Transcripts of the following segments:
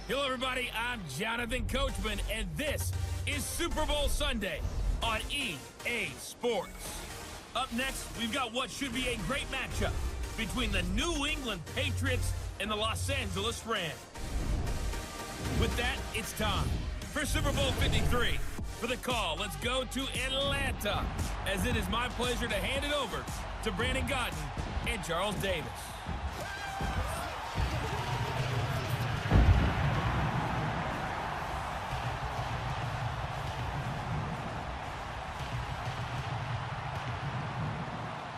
Hello, everybody. I'm Jonathan Coachman, and this is Super Bowl Sunday on EA Sports. Up next, we've got what should be a great matchup between the New England Patriots and the Los Angeles Rams. With that, it's time for Super Bowl 53. For the call, let's go to Atlanta, as it is my pleasure to hand it over to Brandon Gotten and Charles Davis.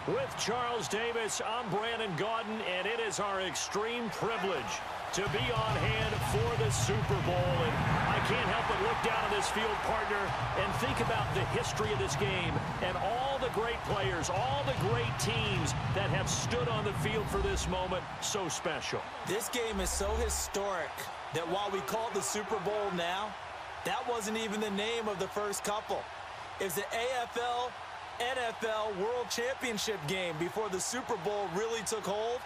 With Charles Davis, I'm Brandon Gaudin, and it is our extreme privilege to be on hand for the Super Bowl. And I can't help but look down at this field, partner, and think about the history of this game and all the great players, all the great teams that have stood on the field for this moment. So special. This game is so historic that while we call it the Super Bowl now, that wasn't even the name of the first couple. It's the AFL NFL World Championship game before the Super Bowl really took hold.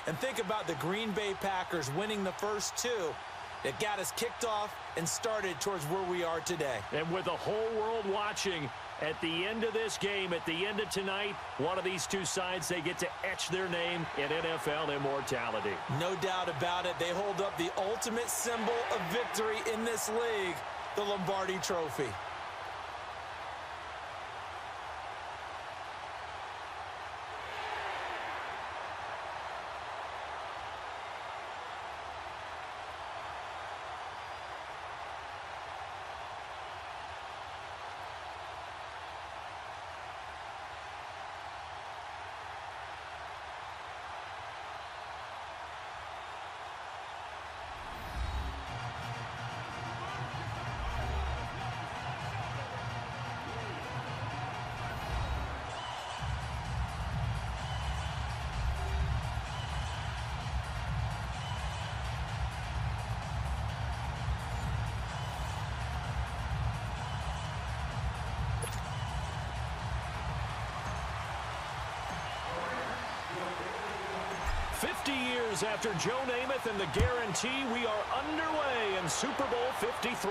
And think about the Green Bay Packers winning the first two that got us kicked off and started towards where we are today. And with the whole world watching, at the end of this game, at the end of tonight, one of these two sides, they get to etch their name in NFL immortality. No doubt about it. They hold up the ultimate symbol of victory in this league, the Lombardi Trophy. Years after Joe Namath and the guarantee, we are underway in Super Bowl 53.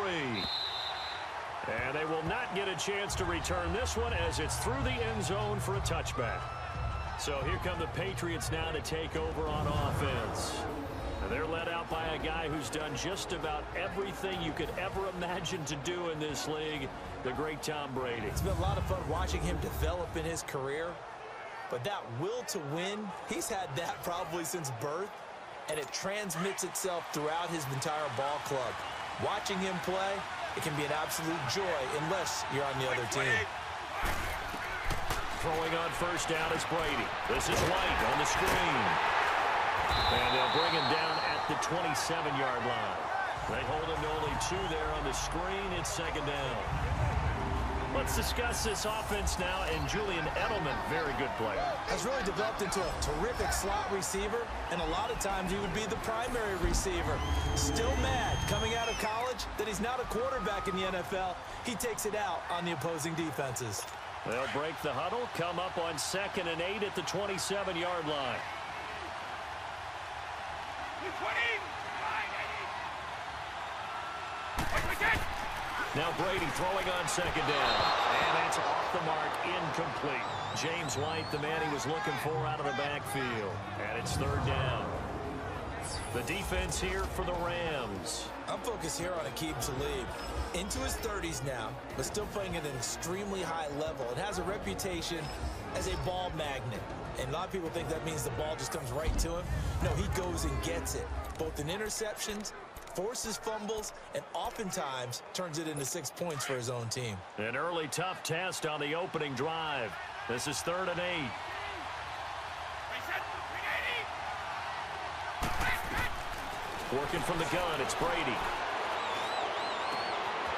And they will not get a chance to return this one as it's through the end zone for a touchback. So here come the Patriots now to take over on offense. And they're led out by a guy who's done just about everything you could ever imagine to do in this league, the great Tom Brady. It's been a lot of fun watching him develop in his career. But that will to win, he's had that probably since birth, and it transmits itself throughout his entire ball club. Watching him play, it can be an absolute joy unless you're on the other team. Throwing on first down is Brady. This is White on the screen. And they'll bring him down at the 27-yard line. They hold him to only 2 there on the screen. It's second down. Let's discuss this offense now, and Julian Edelman, very good player. Has really developed into a terrific slot receiver, and a lot of times he would be the primary receiver. Still mad coming out of college that he's not a quarterback in the NFL. He takes it out on the opposing defenses. They'll break the huddle, come up on 2nd and 8 at the 27-yard line. Now Brady throwing on second down. And that's off the mark, incomplete. James White, the man he was looking for out of the backfield. And it's third down. The defense here for the Rams. I'm focused here on Aqib Talib. Into his 30s now, but still playing at an extremely high level. It has a reputation as a ball magnet. And a lot of people think that means the ball just comes right to him. No, he goes and gets it. Both in interceptions, forces fumbles, and oftentimes turns it into 6 points for his own team. An early tough test on the opening drive. This is 3rd and 8. Working from the gun, it's Brady.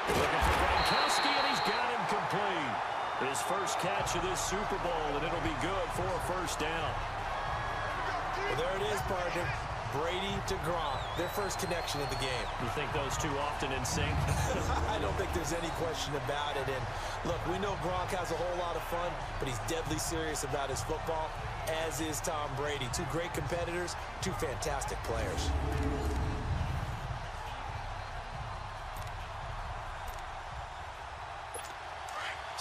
Looking for Gronkowski, and he's got him complete. His first catch of this Super Bowl, and it'll be good for a first down. Well, there it is, partner. Brady to Gronk, their first connection of the game. You think those two often in sync? I don't think there's any question about it. And look, we know Gronk has a whole lot of fun, but he's deadly serious about his football, as is Tom Brady. Two great competitors, two fantastic players.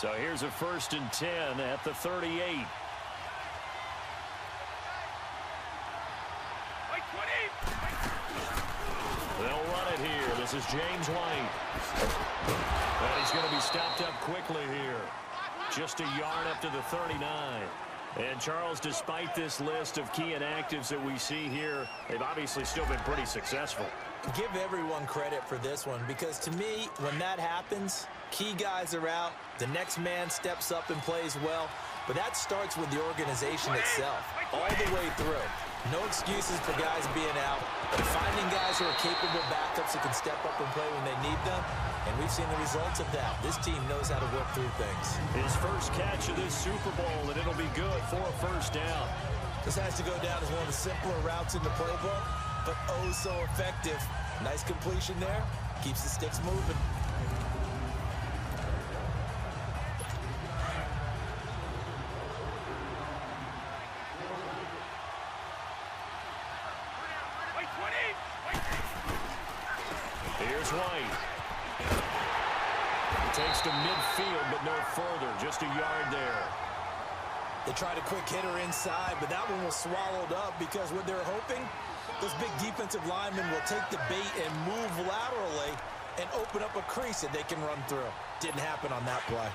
So here's a 1st and 10 at the 38. They'll run it here. This is James White. And he's going to be stopped up quickly here. Just a yard up to the 39. And, Charles, despite this list of key inactives that we see here, they've obviously still been pretty successful. Give everyone credit for this one, because to me, when that happens, key guys are out, the next man steps up and plays well, but that starts with the organization itself, all the way through. No excuses for guys being out, but finding guys who are capable backups who can step up and play when they need them, and we've seen the results of that. This team knows how to work through things. His first catch of this Super Bowl, and it'll be good for a 1st down. This has to go down as one of the simpler routes in the playbook, but oh so effective. Nice completion there. Keeps the sticks moving. Here's White. He takes to midfield, but no further. Just a yard there. They tried a quick hitter inside, but that one was swallowed up because what they're hoping, those big defensive linemen will take the bait and move laterally and open up a crease that they can run through. Didn't happen on that play.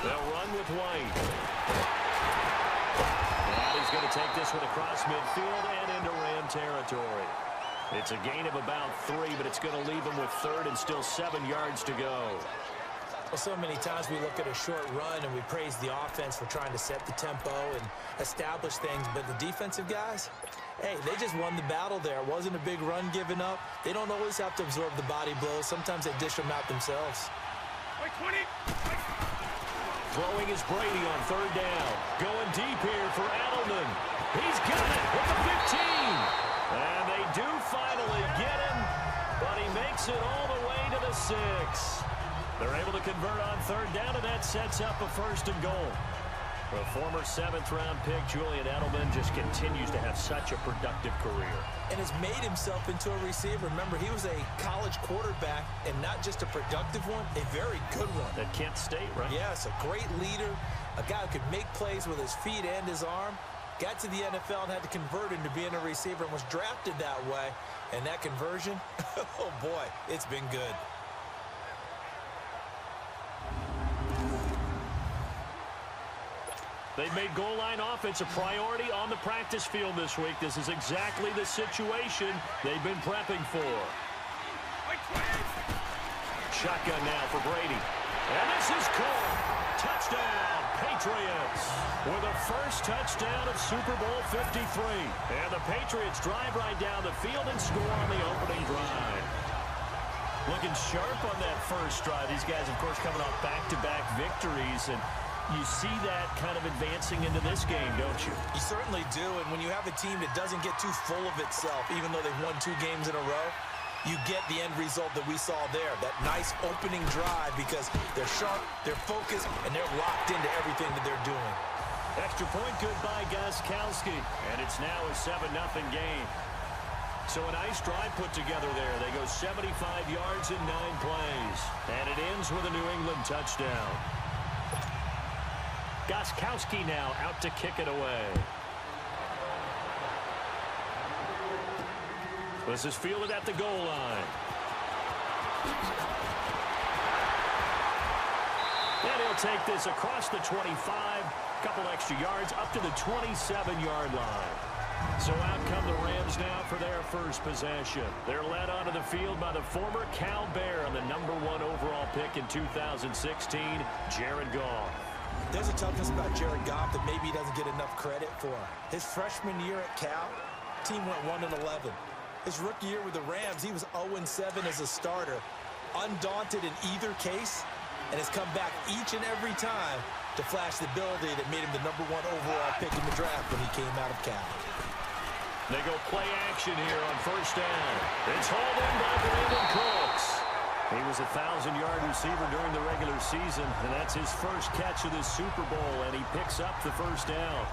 They'll run with White. And he's going to take this one across midfield and into Ram territory. It's a gain of about 3, but it's going to leave him with 3rd and still 7 yards to go. Well, so many times we look at a short run and we praise the offense for trying to set the tempo and establish things, but the defensive guys, hey, they just won the battle there. It wasn't a big run given up. They don't always have to absorb the body blows. Sometimes they dish them out themselves. Throwing is Brady on 3rd down. Going deep here for Edelman. He's got it with the 15. And they do finally get him, but he makes it all the way to the 6. They're able to convert on 3rd down, and that sets up a 1st and goal. The former 7th-round pick, Julian Edelman, just continues to have such a productive career. And has made himself into a receiver. Remember, he was a college quarterback, and not just a productive one, a very good one. At Kent State, right? Yes, a great leader, a guy who could make plays with his feet and his arm. Got to the NFL and had to convert into being a receiver and was drafted that way. And that conversion, oh boy, it's been good. They've made goal line offense a priority on the practice field this week. This is exactly the situation they've been prepping for. Shotgun now for Brady. And this is caught. Touchdown, Patriots. With a first touchdown of Super Bowl 53. And the Patriots drive right down the field and score on the opening drive. Looking sharp on that first drive. These guys, of course, coming off back-to-back victories. And you see that kind of advancing into this game, don't you? You certainly do, and when you have a team that doesn't get too full of itself, even though they've won 2 games in a row, you get the end result that we saw there, that nice opening drive, because they're sharp, they're focused, and they're locked into everything that they're doing. Extra point good by Gostkowski, and it's now a 7-0 game. So a nice drive put together there. They go 75 yards in 9 plays, and it ends with a New England touchdown. Gostkowski now out to kick it away. This is fielded at the goal line. And he'll take this across the 25, couple extra yards up to the 27-yard line. So out come the Rams now for their first possession. They're led onto the field by the former Cal Bear and the #1 overall pick in 2016, Jared Goff. There's a toughness about Jared Goff that maybe he doesn't get enough credit for. His freshman year at Cal, team went 1-11. His rookie year with the Rams, he was 0-7 as a starter, undaunted in either case, and has come back each and every time to flash the ability that made him the #1 overall pick in the draft when he came out of Cal. They go play action here on first down. It's hauled in by Brandon Cooks. He was a 1,000-yard receiver during the regular season, and that's his first catch of this Super Bowl, and he picks up the first down.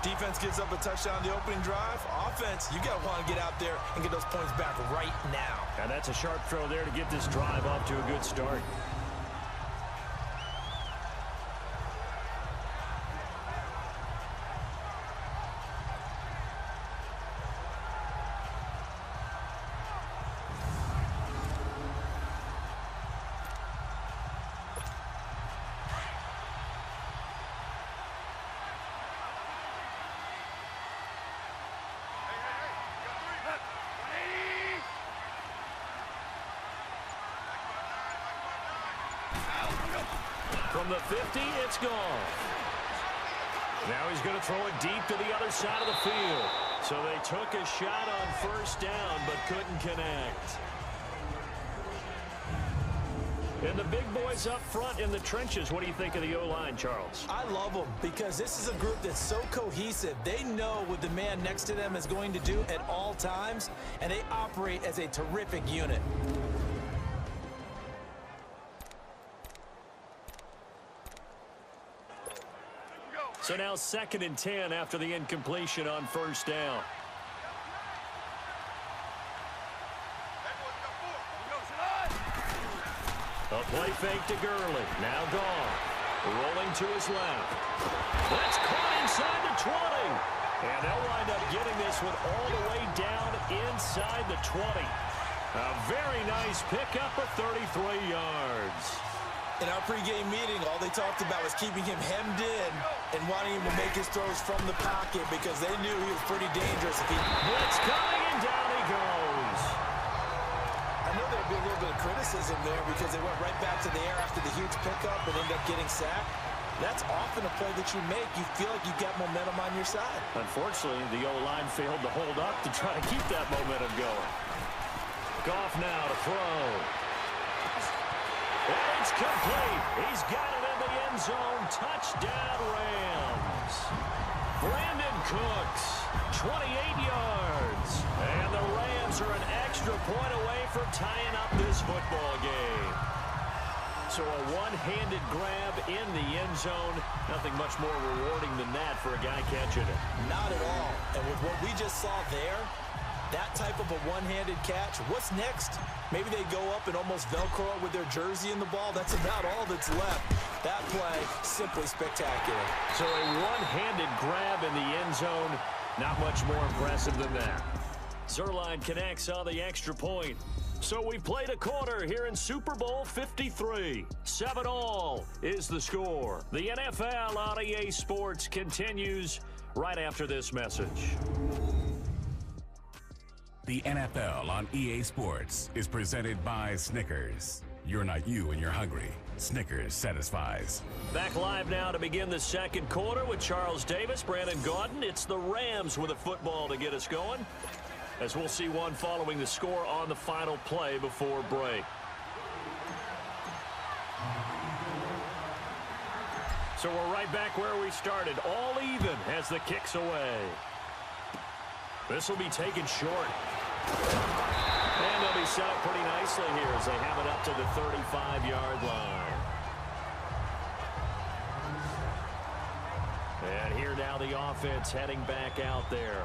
Defense gives up a touchdown the opening drive. Offense, you got to want to get out there and get those points back right now. And that's a sharp throw there to get this drive off to a good start. From the 50, it's gone. Now he's going to throw it deep to the other side of the field. So they took a shot on first down, but couldn't connect. And the big boys up front in the trenches, what do you think of the O-line, Charles? I love them because this is a group that's so cohesive. They know what the man next to them is going to do at all times, and they operate as a terrific unit. So now 2nd and 10 after the incompletion on first down. A play fake to Gurley. Now gone. Rolling to his left. That's caught inside the 20. And they'll wind up getting this one all the way down inside the 20. A very nice pickup of 33 yards. In our pregame meeting, all they talked about was keeping him hemmed in and wanting him to make his throws from the pocket because they knew he was pretty dangerous. Blitz coming, and down he goes. I know there'd be a little bit of criticism there because they went right back to the air after the huge pickup and ended up getting sacked. That's often a play that you make. You feel like you've got momentum on your side. Unfortunately, the O-line failed to hold up to try to keep that momentum going. Goff now to throw. And it's complete. He's got it in the end zone. Touchdown, Rams. Brandon Cooks, 28 yards. And the Rams are an extra point away from tying up this football game. So a one-handed grab in the end zone. Nothing much more rewarding than that for a guy catching it. Not at all. And with what we just saw there, that type of a one-handed catch, what's next? Maybe they go up and almost Velcro it with their jersey in the ball. That's about all that's left. That play, simply spectacular. So a one-handed grab in the end zone, not much more impressive than that. Zerline connects on the extra point. So we've played a quarter here in Super Bowl 53. 7-all is the score. The NFL on EA Sports continues right after this message. The NFL on EA Sports is presented by Snickers. You're not you and you're hungry. Snickers satisfies. Back live now to begin the second quarter with Charles Davis, Brandon Gaudin. It's the Rams with a football to get us going, as we'll see one following the score on the final play before break. So we're right back where we started, all even as the kick's away. This will be taken short. And they'll be set up pretty nicely here as they have it up to the 35-yard line. And here now the offense heading back out there.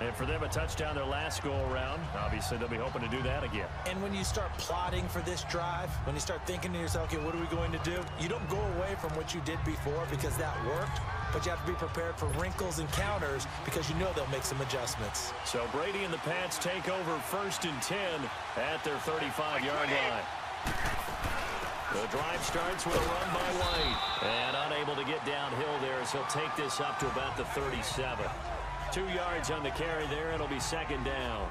And for them, a touchdown their last go-around. Obviously, they'll be hoping to do that again. And when you start plotting for this drive, when you start thinking to yourself, okay, what are we going to do? You don't go away from what you did before because that worked, but you have to be prepared for wrinkles and counters because you know they'll make some adjustments. So Brady and the Pats take over 1st and 10 at their 35-yard line. The drive starts with a run by White. And unable to get downhill there as he'll take this up to about the 37. 2 yards on the carry there. It'll be 2nd down.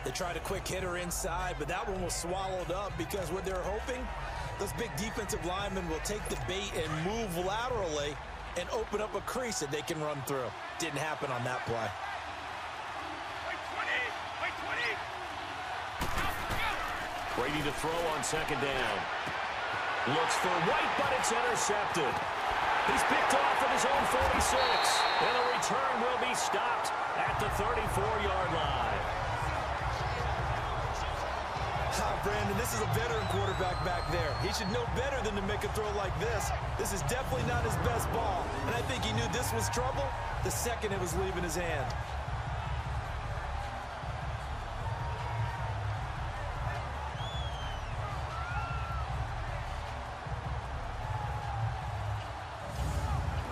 They tried a quick hitter inside, but that one was swallowed up because what they're hoping, those big defensive linemen will take the bait and move laterally and open up a crease that they can run through. Didn't happen on that play. Brady to throw on 2nd down. Looks for White, but it's intercepted. He's picked off at his own 46. And the return will be stopped at the 34-yard line. Brandon, this is a veteran quarterback back there. He should know better than to make a throw like this. This is definitely not his best ball. And I think he knew this was trouble, the second it was leaving his hand.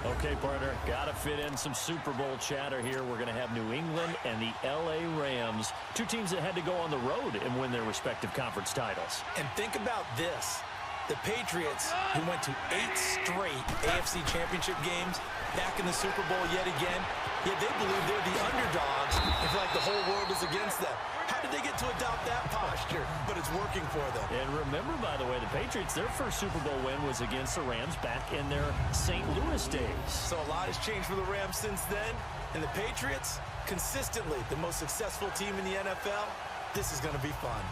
Okay, partner, got to fit in some Super Bowl chatter here. We're going to have New England and the LA Rams, two teams that had to go on the road and win their respective conference titles. And think about this. The Patriots, who went to 8 straight AFC championship games, back in the Super Bowl yet again, yet they believe they're the underdogs and feel like the whole world is against them. How did they get to adopt that posture? But it's working for them. And remember, by the way, the Patriots, their first Super Bowl win was against the Rams back in their St. Louis days. So a lot has changed for the Rams since then. And the Patriots, consistently the most successful team in the NFL. This is going to be fun.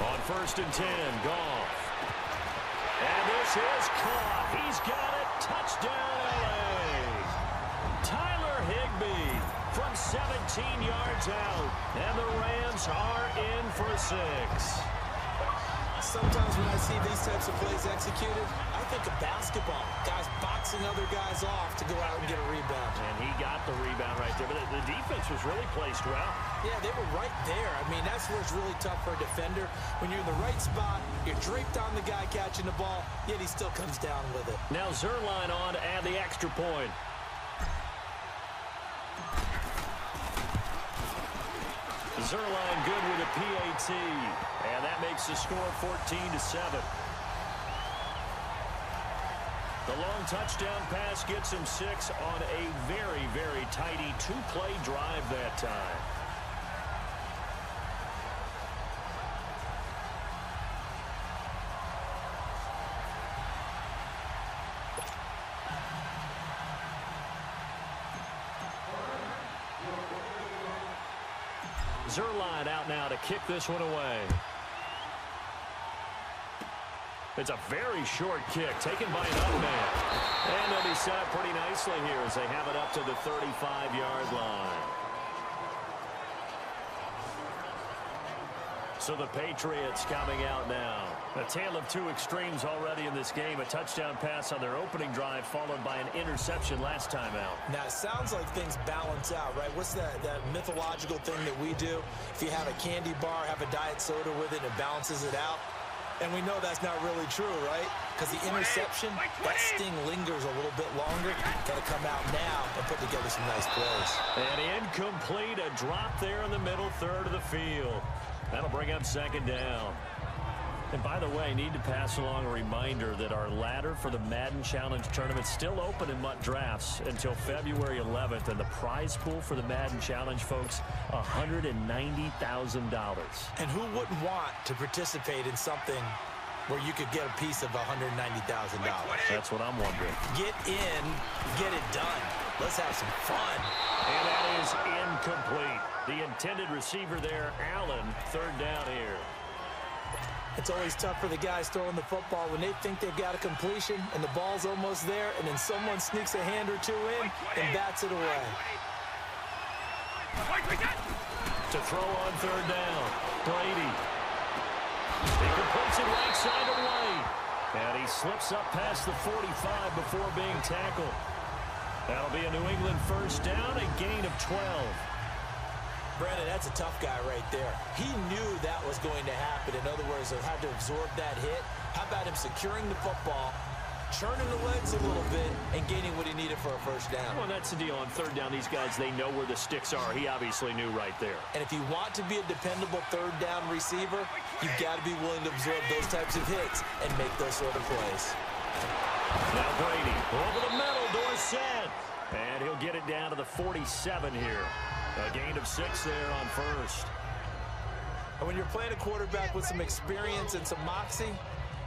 On 1st and 10, Goff. And this is caught. He's got it. Touchdown, LA. Tyler Higbee from 17 yards out. And the Rams are in for 6. Sometimes when I see these types of plays executed, I think of basketball. Guys boxing other guys off to go out and get a rebound. And he got the rebound right there. But the defense was really placed well. Yeah, they were right there. I mean, that's where it's really tough for a defender. When you're in the right spot, you're draped on the guy catching the ball, yet he still comes down with it. Now Zerline on to add the extra point. Zerline good with a PAT. And that makes the score 14-7. The long touchdown pass gets him 6 on a very, very tidy 2-play drive that time. Zerline out now to kick this one away. It's a very short kick taken by an up man. And they'll be set up pretty nicely here as they have it up to the 35-yard line. So the Patriots coming out now. A tale of two extremes already in this game. A touchdown pass on their opening drive followed by an interception last time out. Now, it sounds like things balance out, right? What's that mythological thing that we do? If you have a candy bar, have a diet soda with it, it balances it out. And we know that's not really true, right? Because the interception, that sting lingers a little bit longer. Got to come out now and put together some nice plays. And incomplete, a drop there in the middle third of the field. That'll bring up 2nd down. And by the way, need to pass along a reminder that our ladder for the Madden Challenge tournament is still open in MUT drafts until February 11th. And the prize pool for the Madden Challenge, folks, $190,000. And who wouldn't want to participate in something where you could get a piece of $190,000? That's what I'm wondering. Get in, get it done. Let's have some fun. And that is incomplete. The intended receiver there, Allen, 3rd down here. It's always tough for the guys throwing the football when they think they've got a completion and the ball's almost there, and then someone sneaks a hand or two in and bats it away. To throw on 3rd down, Brady. He completes it right side away. And he slips up past the 45 before being tackled. That'll be a New England 1st down, a gain of 12. Brandon, that's a tough guy right there. He knew that was going to happen. In other words, he had to absorb that hit. How about him securing the football, churning the legs a little bit, and gaining what he needed for a 1st down? Well, that's the deal. On 3rd down, these guys, they know where the sticks are. He obviously knew right there. And if you want to be a dependable 3rd down receiver, you've got to be willing to absorb those types of hits and make those sort of plays. Now Brady over the middle, Dorsett. And he'll get it down to the 47 here. A gain of 6 there on 1st. And when you're playing a quarterback with some experience and some moxie,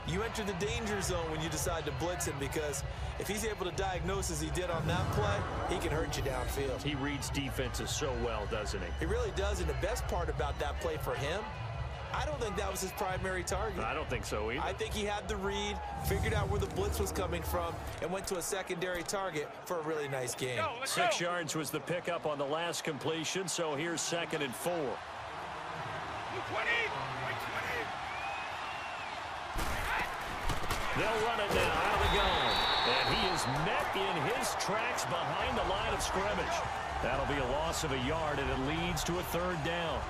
You enter the danger zone when you decide to blitz him, because if he's able to diagnose as he did on that play, he can hurt you downfield. He reads defenses so well, doesn't he? He really does, and the best part about that play for him, I don't think that was his primary target. I don't think so either. I think he had the read, figured out where the blitz was coming from, and went to a secondary target for a really nice game. 6 yards was the pickup on the last completion, so here's 2nd and 4. 20. They'll run it now out of the gun. And he is met in his tracks behind the line of scrimmage. That'll be a loss of a yard, and it leads to a 3rd down.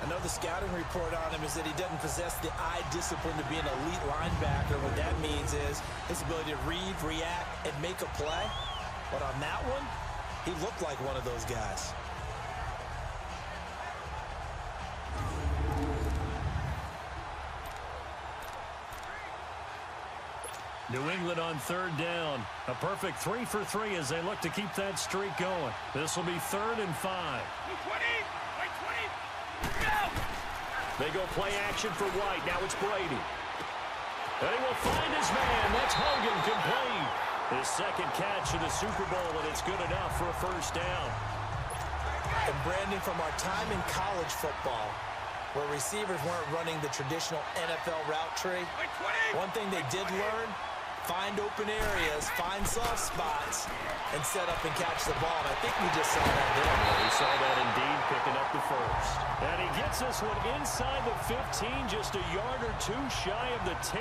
I know the scouting report on him is that he doesn't possess the eye discipline to be an elite linebacker. What that means is his ability to read, react, and make a play. But on that one, he looked like one of those guys. New England on 3rd down. A perfect 3 for 3 as they look to keep that streak going. This will be 3rd and 5. 20. They go play action for White. Now it's Brady. They will find his man. That's Hogan, complete. His 2nd catch of the Super Bowl, and it's good enough for a 1st down. And Brandon, from our time in college football, where receivers weren't running the traditional NFL route tree, one thing they did learn, find open areas, find soft spots, and set up and catch the ball. And I think we just saw that there. We saw that indeed, picking up the 1st. And he gets this one inside the 15, just a yard or 2 shy of the 10.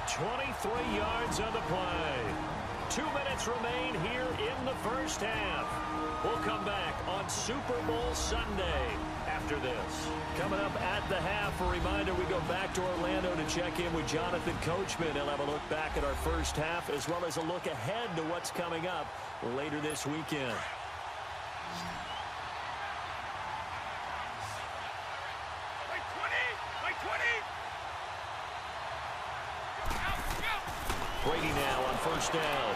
23 yards on the play. 2 minutes remain here in the 1st half. We'll come back on Super Bowl Sunday after this. Coming up at the half, a reminder, we go back to Orlando to check in with Jonathan Coachman. He'll have a look back at our 1st half, as well as a look ahead to what's coming up later this weekend. Brady now on 1st down.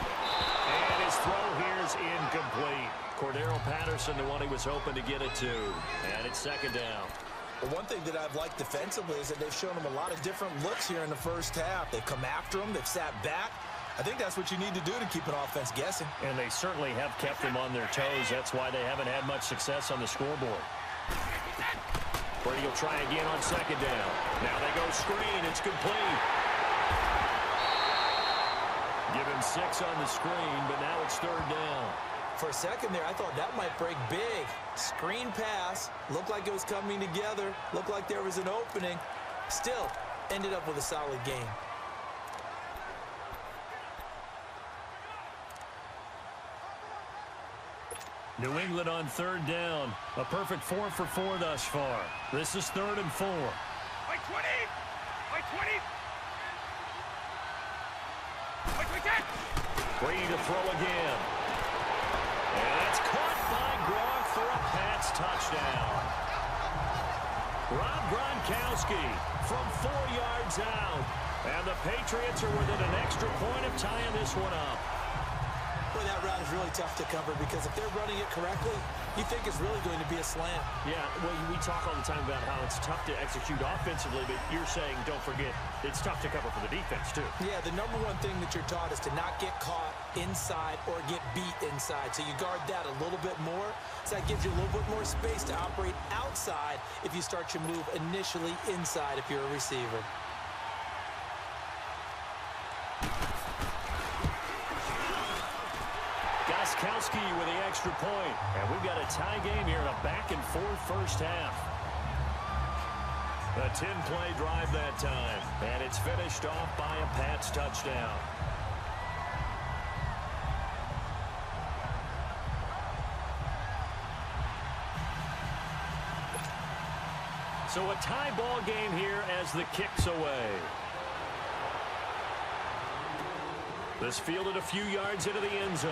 And his throw here is incomplete. Cordero Patterson, the one he was hoping to get it to. And it's 2nd down. Well, one thing that I've liked defensively is that they've shown him a lot of different looks here in the 1st half. They've come after him. They've sat back. I think that's what you need to do to keep an offense guessing. And they certainly have kept them on their toes. That's why they haven't had much success on the scoreboard. Brady will try again on 2nd down. Now they go screen. It's complete. Give him 6 on the screen, but now it's 3rd down. For a second there, I thought that might break big. Screen pass. Looked like it was coming together. Looked like there was an opening. Still, ended up with a solid game. New England on 3rd down. A perfect 4 for 4 thus far. This is 3rd and 4. By 20. Brady to throw again. And that's caught by Gronk for a Pats touchdown. Rob Gronkowski from 4 yards out. And the Patriots are within an extra point of tying this one up. Boy, that route is really tough to cover, because if they're running it correctly, you think it's really going to be a slant. Yeah, well, we talk all the time about how it's tough to execute offensively, but you're saying, don't forget, it's tough to cover for the defense, too. Yeah, the number one thing that you're taught is to not get caught inside or get beat inside. So you guard that a little bit more. So that gives you a little bit more space to operate outside if you start your move initially inside if you're a receiver. Goskowski with the extra point. And we've got a tie game here in a back-and-forth 1st half. A 10-play drive that time. And it's finished off by a Pats touchdown. So a tie ball game here as the kick's away. This fielded a few yards into the end zone.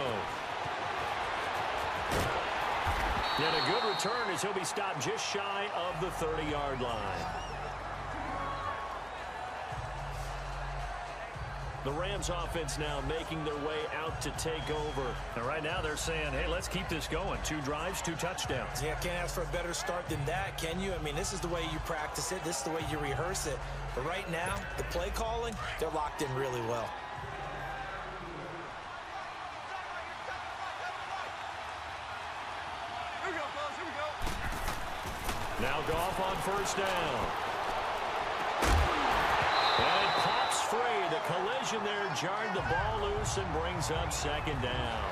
And a good return as he'll be stopped just shy of the 30-yard line. The Rams offense now making their way out to take over. And right now they're saying, hey, let's keep this going. 2 drives, 2 touchdowns. Yeah, can't ask for a better start than that, can you? I mean, this is the way you practice it. This is the way you rehearse it. But right now, the play calling, they're locked in really well. Here we go, fellas. Here we go. Now Goff on first down. And it pops free. The collision there jarred the ball loose and brings up second down.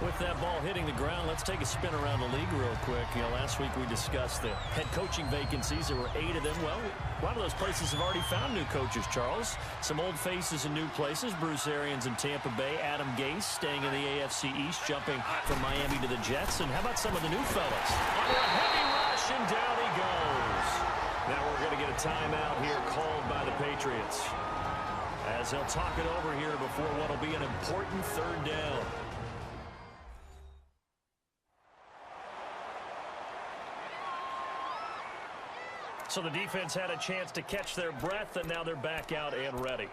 With that ball hitting the ground, let's take a spin around the league real quick. You know, last week we discussed the head coaching vacancies. There were 8 of them. Well, a lot of those places have already found new coaches, Charles. Some old faces in new places. Bruce Arians in Tampa Bay. Adam Gase staying in the AFC East, jumping from Miami to the Jets. And how about some of the new fellas? Under a heavy rush, and down he goes. Now we're going to get a timeout here called by the Patriots, as they'll talk it over here before what will be an important third down. So the defense had a chance to catch their breath, and now they're back out and ready.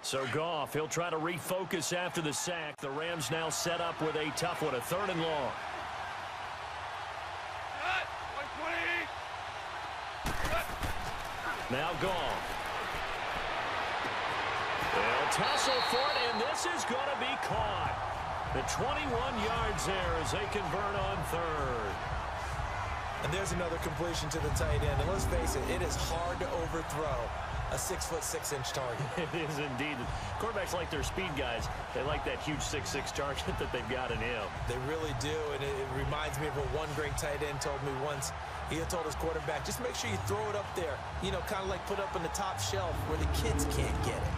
So Goff, he'll try to refocus after the sack. The Rams now set up with a tough one, a 3rd and long. Now Goff. They'll tussle for it, and this is going to be caught. The 21 yards there as they convert on 3rd. And there's another completion to the tight end. And let's face it, it is hard to overthrow a 6'6" target. It is indeed. Quarterbacks like their speed guys. They like that huge 6'6" target that they've got in him. They really do, and it reminds me of what one great tight end told me once. He had told his quarterback, just make sure you throw it up there. You know, kind of like put up on the top shelf where the kids can't get it.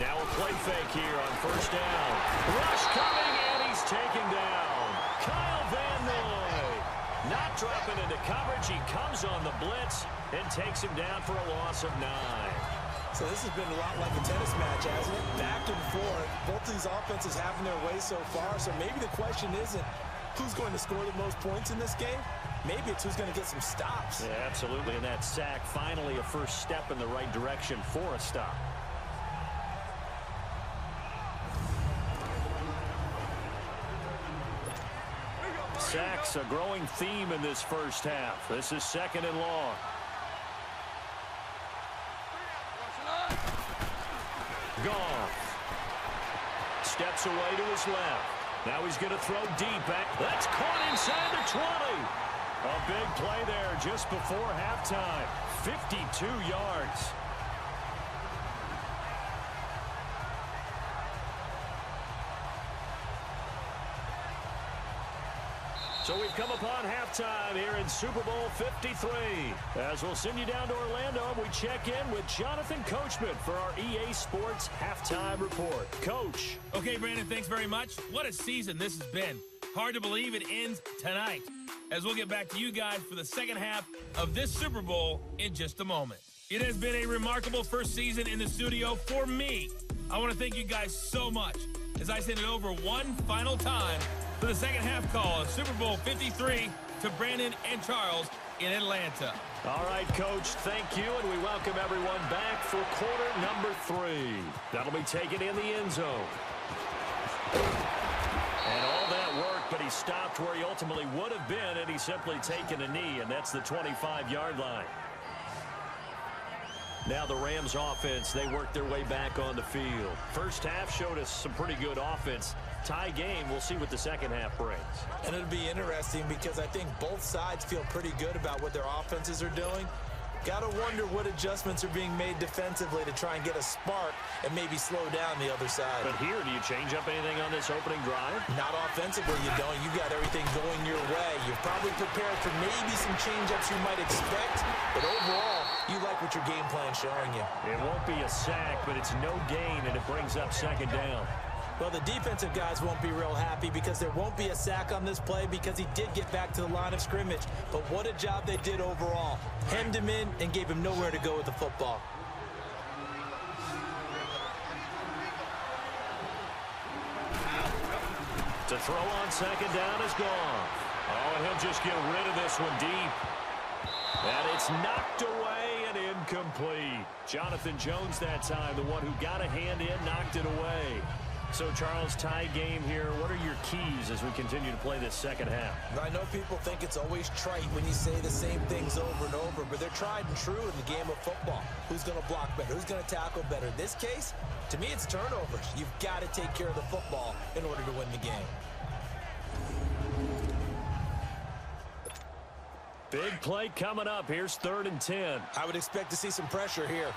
Now a play fake here on first down. Rush coming, and he's taken down. Kyle Van Noy not dropping into coverage. He comes on the blitz and takes him down for a loss of 9. So this has been a lot like a tennis match, hasn't it? Back and forth. Both these offenses having their way so far. So maybe the question isn't who's going to score the most points in this game. Maybe it's who's going to get some stops. Yeah, absolutely. And that sack, finally a first step in the right direction for a stop. Sacks, a growing theme in this first half. This is 2nd and long. Goff steps away to his left. Now he's going to throw deep back. That's caught inside the 20. A big play there just before halftime. 52 yards. So we've come upon halftime here in Super Bowl 53. As we'll send you down to Orlando, we check in with Jonathan Coachman for our EA Sports Halftime Report. Coach. Okay, Brandon, thanks very much. What a season this has been. Hard to believe it ends tonight, as we'll get back to you guys for the second half of this Super Bowl in just a moment. It has been a remarkable first season in the studio for me. I want to thank you guys so much as I send it over one final time for the second half call of Super Bowl 53 to Brandon and Charles in Atlanta. All right, Coach, thank you, and we welcome everyone back for quarter number 3. That'll be taken in the end zone. And all that work, but he stopped where he ultimately would have been, and he's simply taken a knee, and that's the 25-yard line. Now the Rams offense, they work their way back on the field. First half showed us some pretty good offense. Tie game, we'll see what the second half brings. And it'll be interesting because I think both sides feel pretty good about what their offenses are doing. Got to wonder what adjustments are being made defensively to try and get a spark and maybe slow down the other side. But here, do you change up anything on this opening drive? Not offensively, you don't. You got everything going your way. You're probably prepared for maybe some change-ups you might expect, but overall, you like what your game plan's showing you. It won't be a sack, but it's no gain, and it brings up second down. Well, the defensive guys won't be real happy because there won't be a sack on this play because he did get back to the line of scrimmage. But what a job they did overall. Hemmed him in and gave him nowhere to go with the football. To throw on second down is gone. Oh, and he'll just get rid of this one deep. And it's knocked away and incomplete. Jonathan Jones that time, the one who got a hand in, knocked it away. So, Charles, tie game here. What are your keys as we continue to play this second half? I know people think it's always trite when you say the same things over and over, but they're tried and true in the game of football. Who's going to block better? Who's going to tackle better? In this case, to me, it's turnovers. You've got to take care of the football in order to win the game. Big play coming up. Here's 3rd and 10. I would expect to see some pressure here.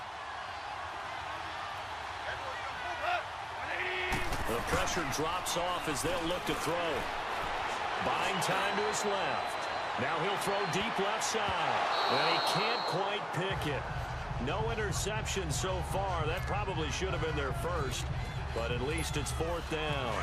The pressure drops off as they'll look to throw. Buying time to his left. Now he'll throw deep left side. And he can't quite pick it. No interception so far. That probably should have been their first. But at least it's 4th down.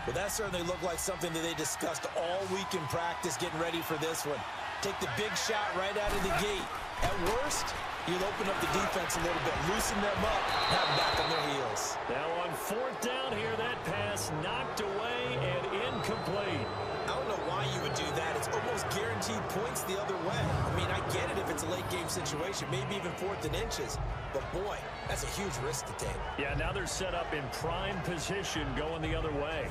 Well, that certainly looked like something that they discussed all week in practice getting ready for this one. Take the big shot right out of the gate. At worst, you'll open up the defense a little bit, loosen them up, have them back on their heels. Now on 4th down here, that pass knocked away and incomplete. I don't know why you would do that. It's almost guaranteed points the other way. I mean, I get it if it's a late game situation, maybe even 4th and inches. But boy, that's a huge risk to take. Yeah, now they're set up in prime position going the other way.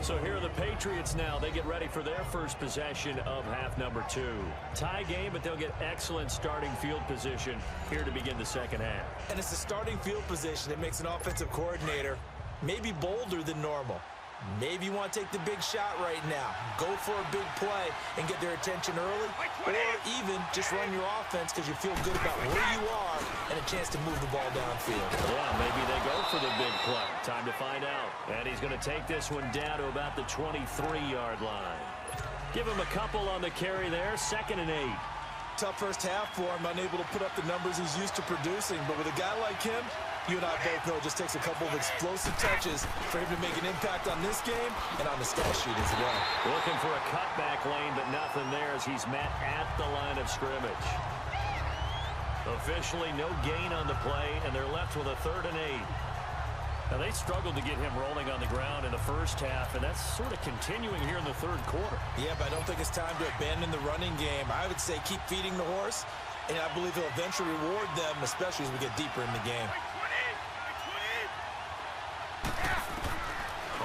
So here are the Patriots now. They get ready for their first possession of half number 2. Tie game, but they'll get excellent starting field position here to begin the second half. And it's the starting field position that makes an offensive coordinator maybe bolder than normal. Maybe you want to take the big shot right now. Go for a big play and get their attention early. Or even just run your offense because you feel good about where you are and a chance to move the ball downfield. Yeah, maybe they go for the big play. Time to find out. And he's going to take this one down to about the 23-yard line. Give him a couple on the carry there. 2nd and 8. Tough first half for him, unable to put up the numbers he's used to producing. But with a guy like him, you and I both know it just takes a couple of explosive touches for him to make an impact on this game and on the stat sheet as well. Looking for a cutback lane, but nothing there as he's met at the line of scrimmage. Officially no gain on the play, and they're left with a 3rd and 8. Now, they struggled to get him rolling on the ground in the first half, and that's sort of continuing here in the 3rd quarter. Yeah, but I don't think it's time to abandon the running game. I would say keep feeding the horse, and I believe he'll eventually reward them, especially as we get deeper in the game.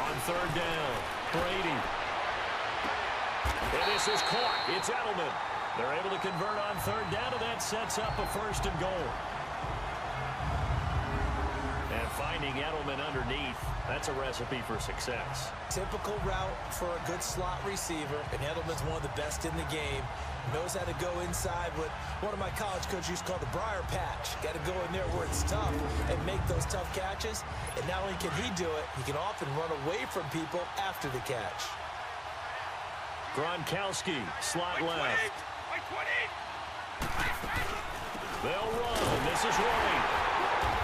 On 3rd down, Brady. And this is caught. It's Edelman. They're able to convert on 3rd down, and that sets up a 1st and goal. And finding Edelman underneath, that's a recipe for success. Typical route for a good slot receiver, and Edelman's one of the best in the game. Knows how to go inside what one of my college coaches used to call the briar patch. Got to go in there where it's tough and make those tough catches. And not only can he do it, he can often run away from people after the catch. Gronkowski, slot left. They'll run. This is right.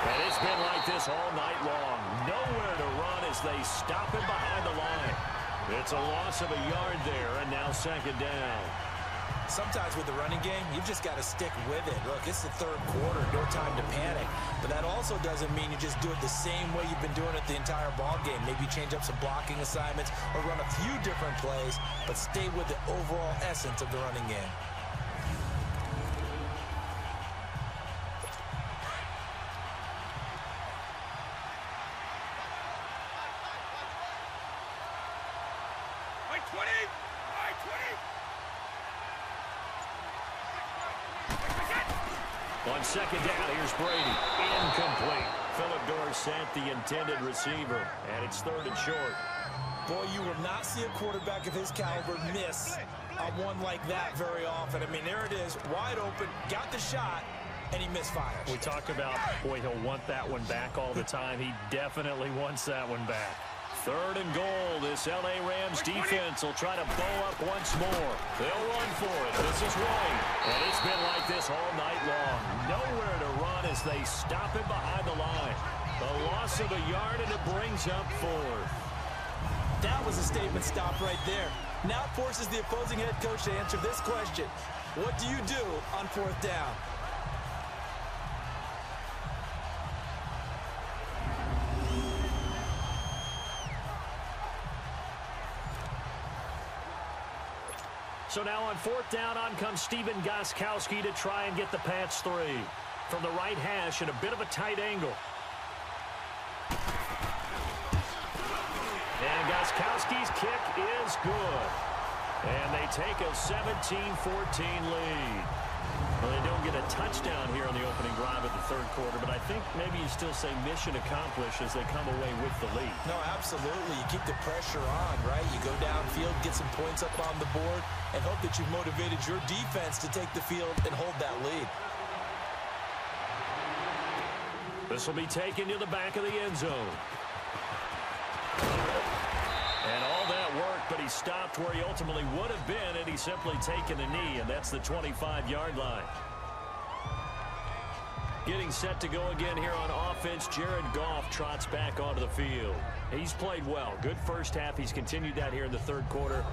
And it's been like this all night long. Nowhere to run as they stop him behind the line. It's a loss of a yard there, and now 2nd down. Sometimes with the running game, you've just got to stick with it. Look, it's the 3rd quarter, no time to panic. But that also doesn't mean you just do it the same way you've been doing it the entire ball game. Maybe change up some blocking assignments or run a few different plays, but stay with the overall essence of the running game. On 2nd down, here's Brady. Incomplete. Philip Dorsett, the intended receiver, and it's 3rd and short. Boy, you will not see a quarterback of his caliber miss on one like that very often. I mean, there it is, wide open, got the shot, and he misfires. We talk about, boy, he'll want that one back all the time. He definitely wants that one back. 3rd and goal. This L.A. Rams defense will try to bow up once more. They'll run for it. This is White. And it's been like this all night long. Nowhere to run as they stop him behind the line. A loss of a yard, and it brings up 4th. That was a statement stop right there. Now it forces the opposing head coach to answer this question. What do you do on 4th down? So now on 4th down, on comes Steven Gostkowski to try and get the Pats 3. From the right hash at a bit of a tight angle. And Gostkowski's kick is good. And they take a 17-14 lead. Well, they don't get a touchdown here on the opening drive of the 3rd quarter, but I think maybe you still say mission accomplished as they come away with the lead. No, absolutely. You keep the pressure on, right? You go downfield, get some points up on the board, and hope that you've motivated your defense to take the field and hold that lead. This will be taken to the back of the end zone. And all that work, but he stopped where he ultimately would have been had he simply taken a knee, and that's the 25-yard line. Getting set to go again here on offense, Jared Goff trots back onto the field. He's played well. Good first half. He's continued that here in the 3rd quarter.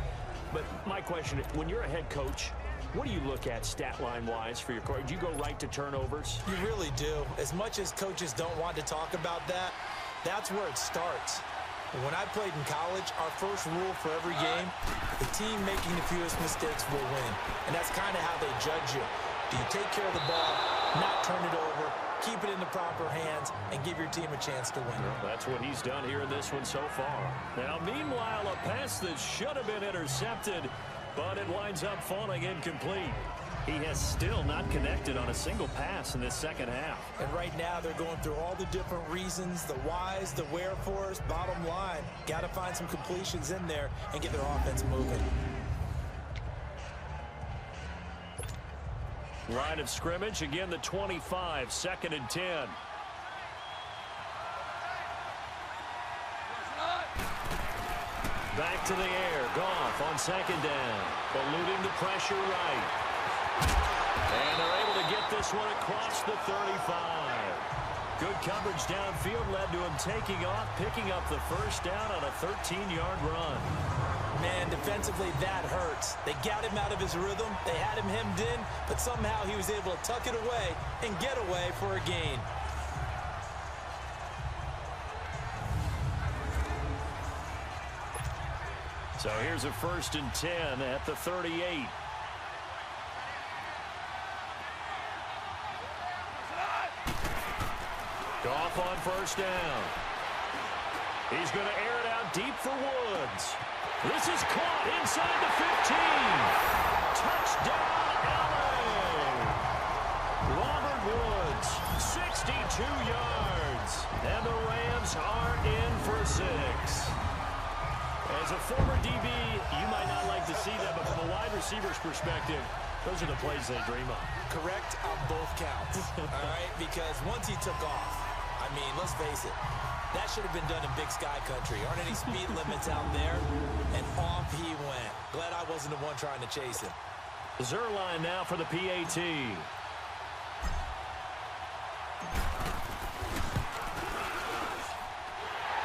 But my question, when you're a head coach, what do you look at stat line-wise for your coach? Do you go right to turnovers? You really do. As much as coaches don't want to talk about that, that's where it starts. When I played in college, our first rule for every game, the team making the fewest mistakes will win. And that's kind of how they judge you. Do you take care of the ball, not turn it over, keep it in the proper hands, and give your team a chance to win? Well, that's what he's done here in this one so far. Now, meanwhile, a pass that should have been intercepted, but it winds up falling incomplete. He has still not connected on a single pass in this 2nd half. And right now they're going through all the different reasons, the whys, the wherefores. Bottom line, got to find some completions in there and get their offense moving. Line of scrimmage, again the 25, 2nd and 10. Back to the air, Goff on 2nd down, eluding the pressure right. And they're able to get this one across the 35. Good coverage downfield led to him taking off, picking up the 1st down on a 13-yard run. Man, defensively, that hurts. They got him out of his rhythm. They had him hemmed in, but somehow he was able to tuck it away and get away for a gain. So here's a 1st and 10 at the 38. Goff on 1st down. He's going to air it out deep for Woods. This is caught inside the 15. Touchdown, LA. Robert Woods, 62 yards. And the Rams are in for 6. As a former DB, you might not like to see that, but from a wide receiver's perspective, those are the plays they dream of. Correct on both counts, all right? Because once he took off, I mean, let's face it, that should have been done in Big Sky Country. Aren't any speed limits out there? And off he went. Glad I wasn't the one trying to chase him. Zerline now for the PAT.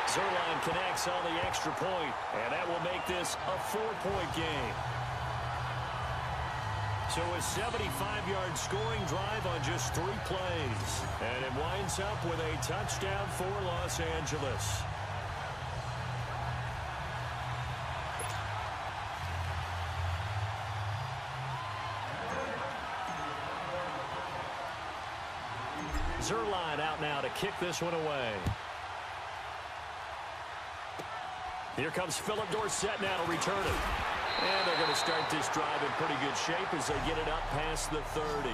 Zerline connects on the extra point, and that will make this a 4-point game. So a 75-yard scoring drive on just 3 plays. And it winds up with a touchdown for Los Angeles. Zerline out now to kick this one away. Here comes Philip Dorsett now to return it. And they're going to start this drive in pretty good shape as they get it up past the 30.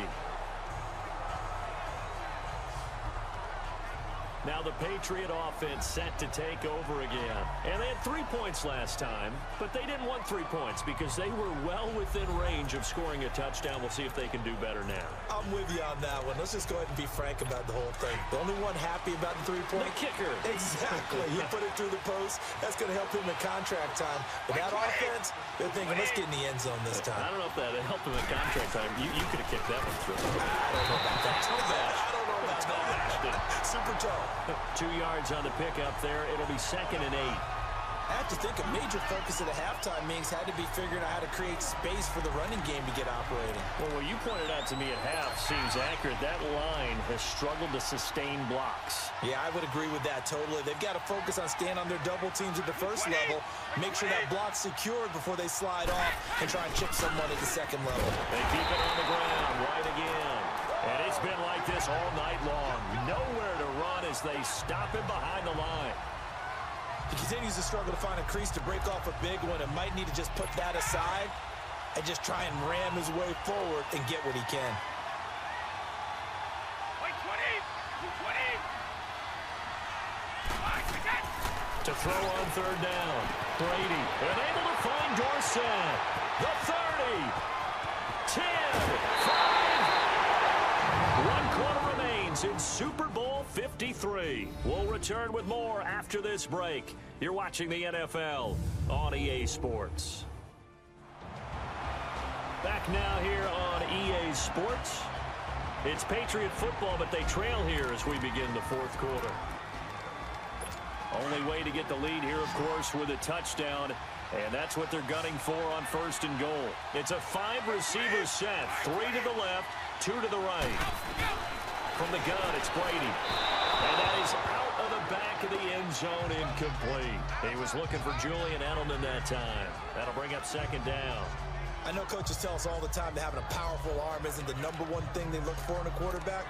Now the Patriot offense set to take over again. And they had 3 points last time, but they didn't want 3 points because they were well within range of scoring a touchdown. We'll see if they can do better now. I'm with you on that one. Let's just go ahead and be frank about the whole thing. The only one happy about the 3-point? The kicker. Exactly. You put it through the post. That's going to help him in contract time. But that offense, they're thinking, let's get in the end zone this time. I don't know if that helped him in contract time. You could have kicked that one through. I don't know about that. Toe bash. I don't know about that. Toe bashed it. Super toe. 2 yards on the pickup there. It'll be 2nd and 8. I have to think a major focus of the halftime meetings had to be figuring out how to create space for the running game to get operating. Well, what you pointed out to me at half seems accurate. That line has struggled to sustain blocks. Yeah, I would agree with that totally. They've got to focus on staying on their double teams at the first level, make sure that block's secured before they slide off and try and chip someone at the second level. They keep it on the ground right again. And it's been like this all night long. Nowhere to run as they stop him behind the line. He continues to struggle to find a crease to break off a big one and might need to just put that aside and just try and ram his way forward and get what he can. To throw on 3rd down. Brady unable to find Dorsett. The 30. 10. 5. 1 quarter remains in Super Bowl 53. We'll return with more after this break. You're watching the NFL on EA Sports. Back now here on EA Sports. It's Patriot football, but they trail here as we begin the 4th quarter. Only way to get the lead here, of course, with a touchdown. And that's what they're gunning for on 1st and goal. It's a 5-receiver set. 3 to the left, 2 to the right. From the gun, it's Brady. And that is out of the back of the end zone, incomplete. He was looking for Julian Edelman that time. That'll bring up 2nd down. I know coaches tell us all the time that having a powerful arm isn't the #1 thing they look for in a quarterback.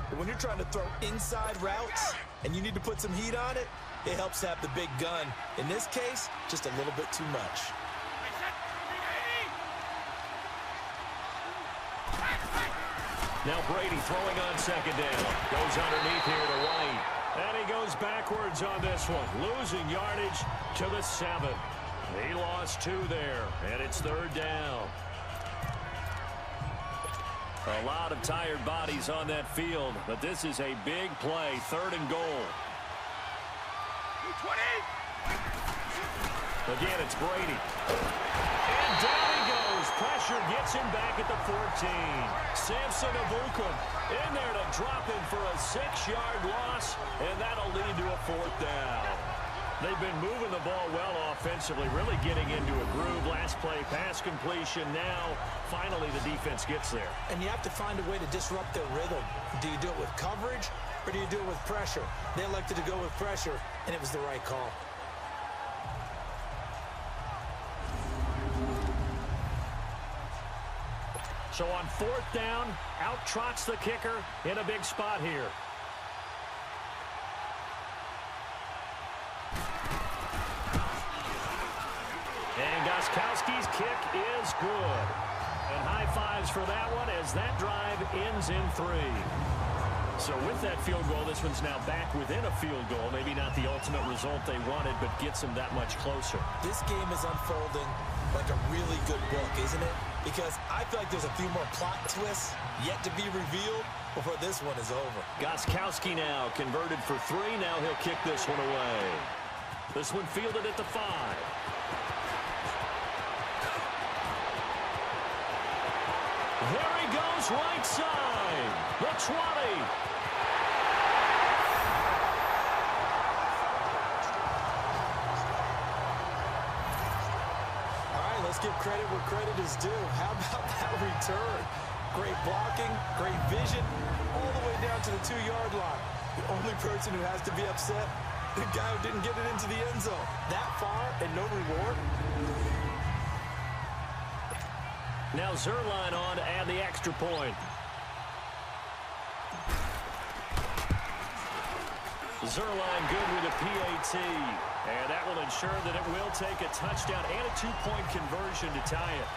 But when you're trying to throw inside routes and you need to put some heat on it, it helps to have the big gun. In this case, just a little bit too much. Now Brady throwing on 2nd down. Goes underneath here to White. And he goes backwards on this one. Losing yardage to the 7. He lost 2 there. And it's 3rd down. A lot of tired bodies on that field. But this is a big play. 3rd and goal. Again, it's Brady. And down he goes. Pressure gets him back at the 14. Samson Ebukam in there to drop him for a 6-yard loss, and that'll lead to a 4th down. They've been moving the ball well offensively, really getting into a groove. Last play, pass completion. Now, finally, the defense gets there. And you have to find a way to disrupt their rhythm. Do you do it with coverage, or do you do it with pressure? They elected to go with pressure, and it was the right call. So on 4th down, out trots the kicker in a big spot here. And Gostkowski's kick is good. And high fives for that one as that drive ends in 3. So with that field goal, this one's now back within a field goal. Maybe not the ultimate result they wanted, but gets them that much closer. This game is unfolding like a really good book, isn't it? Because I feel like there's a few more plot twists yet to be revealed before this one is over. Gostkowski now converted for 3. Now he'll kick this one away. This one fielded at the 5. There he goes, right side. The 20. Let's give credit where credit is due. How about that return? Great blocking, great vision, all the way down to the 2-yard line. The only person who has to be upset, the guy who didn't get it into the end zone. That far and no reward. Now Zerline on to add the extra point. Zerline good with a PAT. And that will ensure that it will take a touchdown and a 2-point conversion to tie it.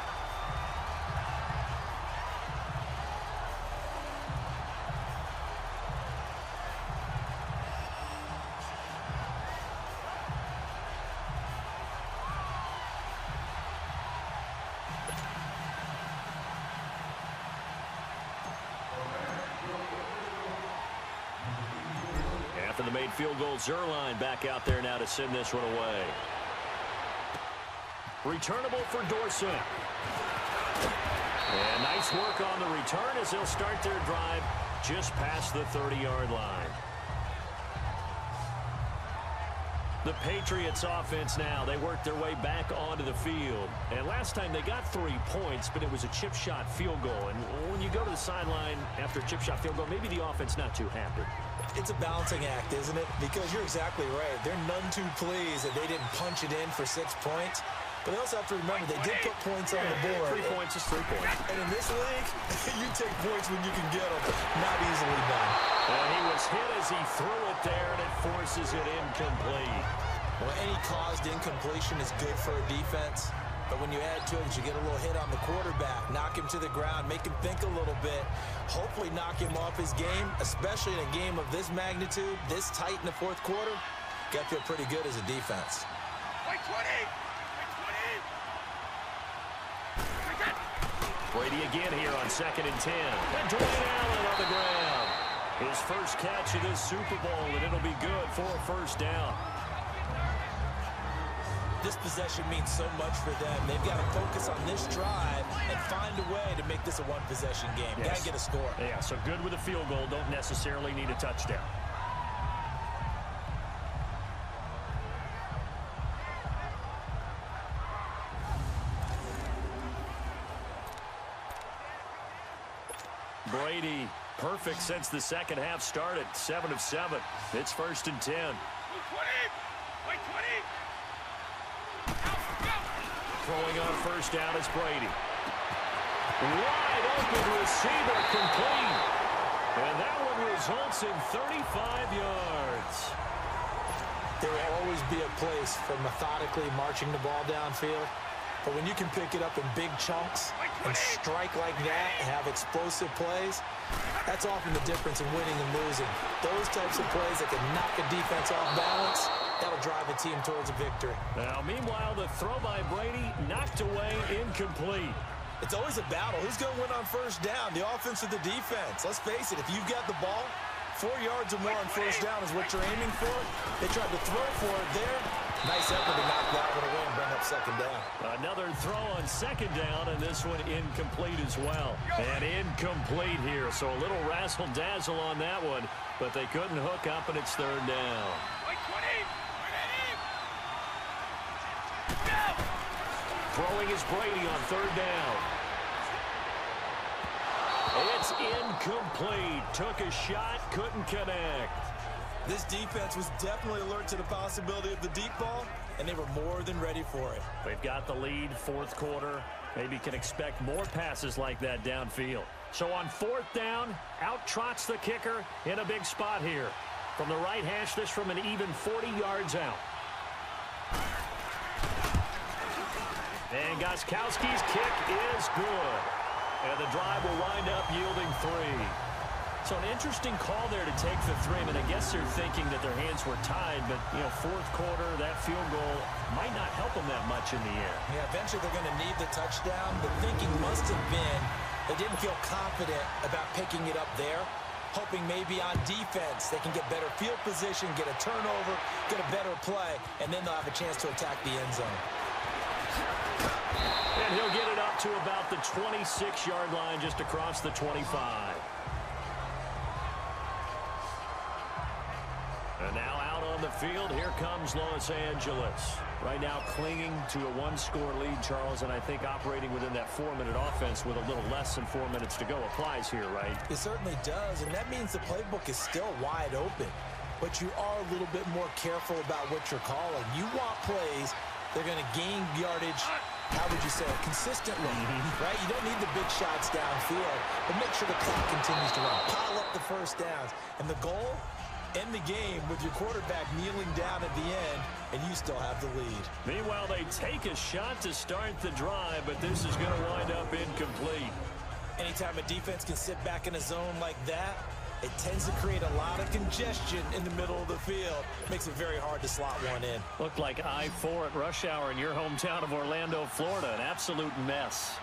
After the made field goal, Zerline back out there now to send this one away. Returnable for Dorsett. And nice work on the return as they'll start their drive just past the 30-yard line. The Patriots offense now, they work their way back onto the field. And last time they got 3 points, but it was a chip shot field goal. And when you go to the sideline after a chip shot field goal, maybe the offense not too happy. It's a balancing act, isn't it? Because you're exactly right. They're none too pleased that they didn't punch it in for 6 points. But they also have to remember they did put points on the board. 3 points is 3 points. And in this league, you take points when you can get them. Not easily done. And he was hit as he threw it there, and it forces it incomplete. Well, any caused incompletion is good for a defense. But when you add to it, you get a little hit on the quarterback, knock him to the ground, make him think a little bit, hopefully knock him off his game, especially in a game of this magnitude, this tight in the fourth quarter. Got to feel pretty good as a defense. Wait, 20! Brady again here on 2nd and 10. And Dwayne Allen on the ground. His first catch of this Super Bowl, and it'll be good for a first down. This possession means so much for them. They've got to focus on this drive and find a way to make this a one-possession game. Yes. Got to get a score. Yeah, so good with a field goal. Don't necessarily need a touchdown. Brady, perfect since the second half started. 7 of 7. It's 1st and 10. Wait, 20! Throwing on first down is Brady. Wide open receiver complete. And that one results in 35 yards. There will always be a place for methodically marching the ball downfield. But when you can pick it up in big chunks and strike like that and have explosive plays, that's often the difference in winning and losing. Those types of plays that can knock a defense off balance, that'll drive a team towards a victory. Now, meanwhile, the throw by Brady knocked away, incomplete. It's always a battle. Who's going to win on first down, the offense or the defense? Let's face it, if you've got the ball, 4 yards or more on first down is what you're aiming for. They tried to throw for it there. Nice effort to knock that one away and bring up 2nd down. Another throw on 2nd down, and this one incomplete as well. And incomplete here, so a little razzle-dazzle on that one, but they couldn't hook up, and it's 3rd down. Throwing is Brady on 3rd down. It's incomplete. Took a shot, couldn't connect. This defense was definitely alert to the possibility of the deep ball, and they were more than ready for it. They've got the lead, 4th quarter. Maybe can expect more passes like that downfield. So on 4th down, out trots the kicker in a big spot here. From the right hash, this from an even 40 yards out. And Gostkowski's kick is good. And the drive will wind up yielding 3. So an interesting call there to take the 3. I mean, I guess they're thinking that their hands were tied, but, 4th quarter, that field goal might not help them that much in the air. Yeah, eventually they're going to need the touchdown. The thinking must have been they didn't feel confident about picking it up there, hoping maybe on defense they can get better field position, get a turnover, get a better play, and then they'll have a chance to attack the end zone. And he'll get it up to about the 26-yard line, just across the 25. And now out on the field, here comes Los Angeles. Right now clinging to a 1-score lead, Charles, and I think operating within that 4-minute offense with a little less than 4 minutes to go applies here, right? It certainly does, and that means the playbook is still wide open. But you are a little bit more careful about what you're calling. You want plays they're going to gain yardage, how would you say it, consistently, right? You don't need the big shots downfield, but make sure the clock continues to run. Pile up the first downs. And the goal, end the game with your quarterback kneeling down at the end, and you still have the lead. Meanwhile, they take a shot to start the drive, but this is going to wind up incomplete. Anytime a defense can sit back in a zone like that, it tends to create a lot of congestion in the middle of the field. Makes it very hard to slot one in. Looked like I-4 at rush hour in your hometown of Orlando, Florida. An absolute mess.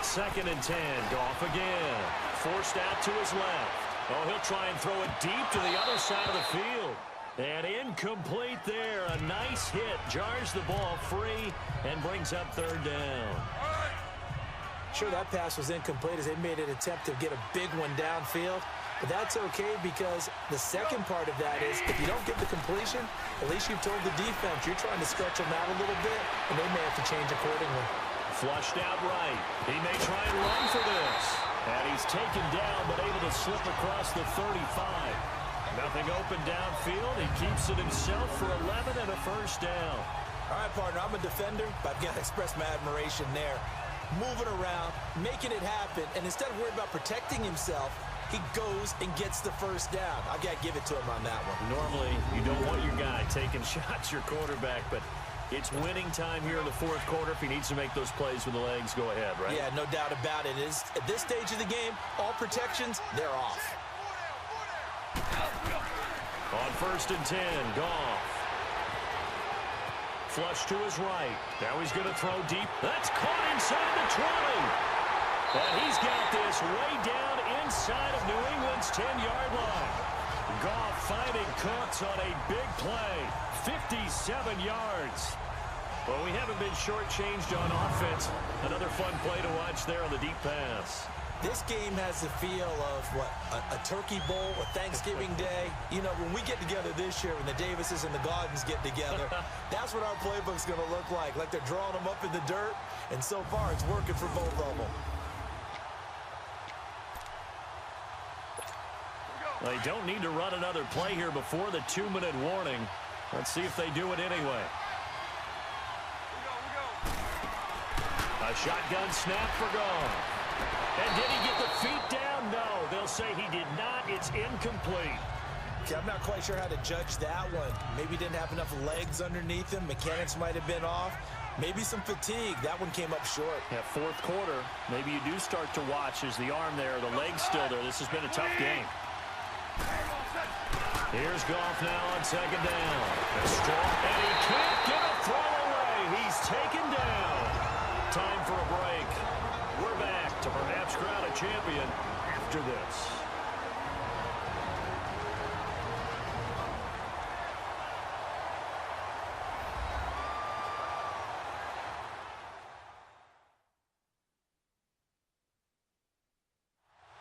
2nd and 10. Goff again. Forced out to his left. Oh, he'll try and throw it deep to the other side of the field. And incomplete there. A nice hit. Jars the ball free and brings up 3rd down. Sure, that pass was incomplete as they made an attempt to get a big one downfield. But that's okay because the second part of that is if you don't get the completion, at least you've told the defense you're trying to stretch them out a little bit, and they may have to change accordingly. Flushed out right. He may try and run for this. And he's taken down but able to slip across the 35. Nothing open downfield. He keeps it himself for 11 and a first down. All right, partner, I'm a defender, but I've got to express my admiration there. Moving around, making it happen, and instead of worrying about protecting himself, he goes and gets the first down. I've got to give it to him on that one. Normally, you don't want your guy taking shots, your quarterback, but it's winning time here in the fourth quarter. If he needs to make those plays with the legs, go ahead, right? Yeah, no doubt about it. At this stage of the game, all protections, they're off. On 1st and 10, Goff. Flush to his right. Now he's going to throw deep. That's caught inside the 20. And he's got this way down inside of New England's 10-yard line. Goff finding Cooks on a big play. 57 yards. Well, we haven't been shortchanged on offense. Another fun play to watch there on the deep pass. This game has the feel of, what, a turkey bowl, a Thanksgiving day. You know, when we get together this year, when the Davises and the Gaudens get together, that's what our playbook's going to look like they're drawing them up in the dirt, and so far it's working for both of them. They don't need to run another play here before the 2-minute warning. Let's see if they do it anyway. A shotgun snap for Goff. And did he get the feet down? No, they'll say he did not. It's incomplete. Okay, I'm not quite sure how to judge that one. Maybe he didn't have enough legs underneath him. Mechanics might have been off. Maybe some fatigue. That one came up short. Yeah, fourth quarter. Maybe you do start to watch as the arm there, the leg's still there. This has been a tough game. Here's Goff now on 2nd down. And he can't get a throw away. He's taken down. Time for a break. We're back to perhaps crown a champion after this.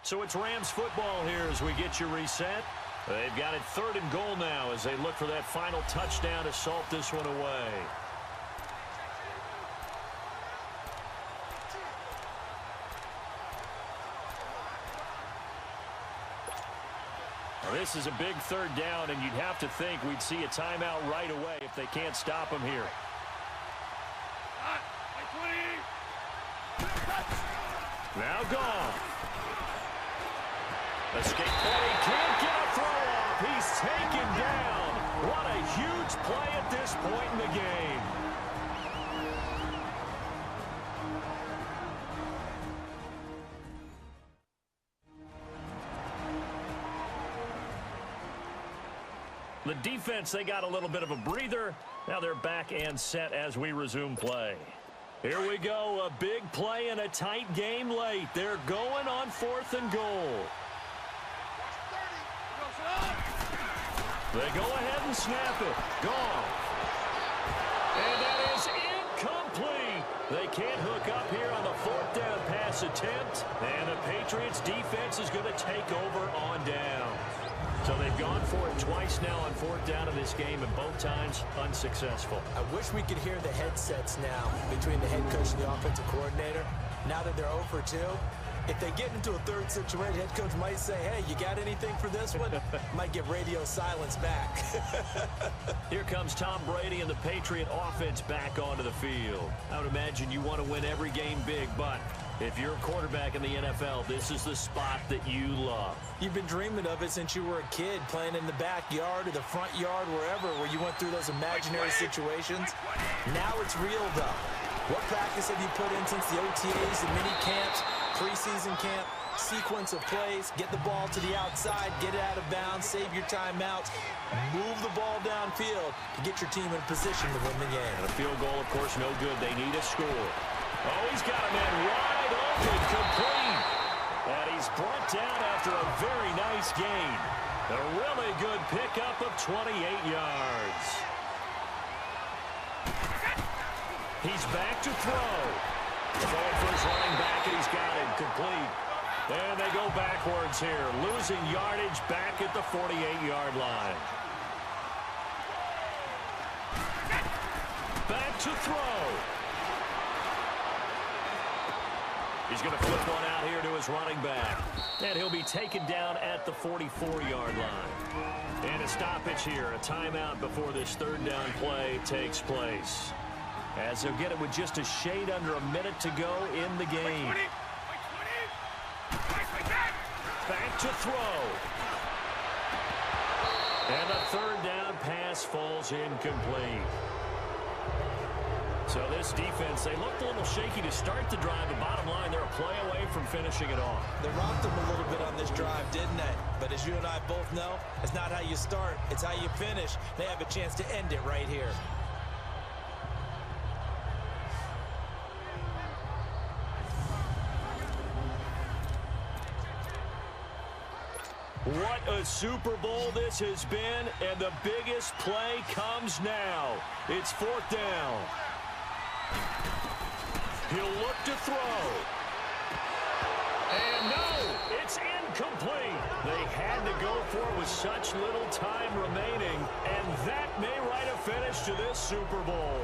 So it's Rams football here as we get you reset. They've got it 3rd and goal now as they look for that final touchdown to salt this one away. This is a big 3rd down, and you'd have to think we'd see a timeout right away if they can't stop him here. Now Goff. Escape play. Can't get a throw off. He's taken down. What a huge play at this point in the game. The defense, they got a little bit of a breather. Now they're back and set as we resume play. Here we go, a big play in a tight game late. They're going on 4th and goal. They go ahead and snap it. Gone. And that is incomplete. They can't hook up here on the 4th down pass attempt. And the Patriots defense is going to take over on down. So they've gone for it twice now on 4th down in this game, and both times unsuccessful. I wish we could hear the headsets now between the head coach and the offensive coordinator. Now that they're 0 for 2, if they get into a 3rd situation, head coach might say, hey, you got anything for this one? Might get radio silence back. Here comes Tom Brady and the Patriot offense back onto the field. I would imagine you want to win every game big, but if you're a quarterback in the NFL, this is the spot that you love. You've been dreaming of it since you were a kid, playing in the backyard or the front yard, wherever, where you went through those imaginary situations. Now it's real, though. What practice have you put in since the OTAs, the mini camps, preseason camp, sequence of plays, get the ball to the outside, get it out of bounds, save your timeouts, move the ball downfield to get your team in position to win the game. And a field goal, of course, no good. They need a score. Oh, he's got a man wide open, complete. And he's brought down after a very nice gain. A really good pickup of 28 yards. He's back to throw. Throwing for his running back, and he's got it complete. And they go backwards here, losing yardage back at the 48-yard line. Back to throw. He's going to flip one out here to his running back. And he'll be taken down at the 44-yard line. And a stoppage here, a timeout before this third down play takes place. As they'll get it with just a shade under a minute to go in the game. Back to throw. And a third down pass falls incomplete. So this defense, they looked a little shaky to start the drive, but bottom line, they're a play away from finishing it off. They rocked them a little bit on this drive, didn't they? But as you and I both know, it's not how you start, it's how you finish. They have a chance to end it right here. What a Super Bowl this has been, and the biggest play comes now. It's fourth down. He'll look to throw. And no, it's incomplete. They had to go for it with such little time remaining, and that may write a finish to this Super Bowl.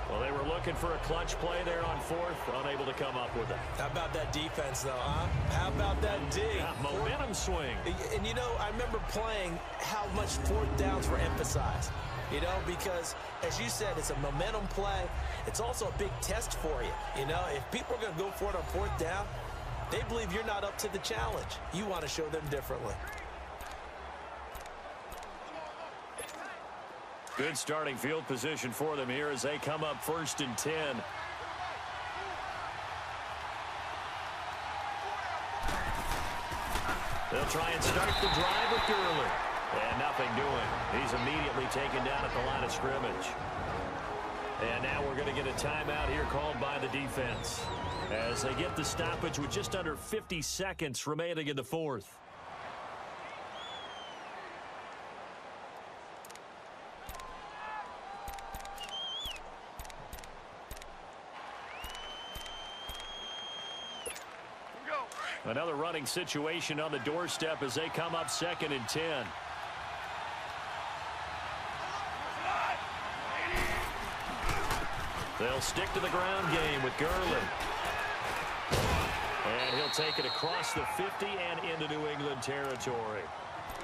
Well, they were looking for a clutch play there on fourth, unable to come up with it. How about that defense, though, huh? How about that D? Yeah, momentum swing. And, you know, I remember playing how much fourth downs were emphasized. You know, because, as you said, it's a momentum play. It's also a big test for you. You know, if people are going to go for it on fourth down, they believe you're not up to the challenge. You want to show them differently. Good starting field position for them here as they come up 1st and 10. They'll try and start the drive with Gurley. And nothing doing. He's immediately taken down at the line of scrimmage. And now we're going to get a timeout here called by the defense as they get the stoppage with just under 50 seconds remaining in the fourth. Another running situation on the doorstep as they come up 2nd and 10. They'll stick to the ground game with Gurley. And he'll take it across the 50 and into New England territory.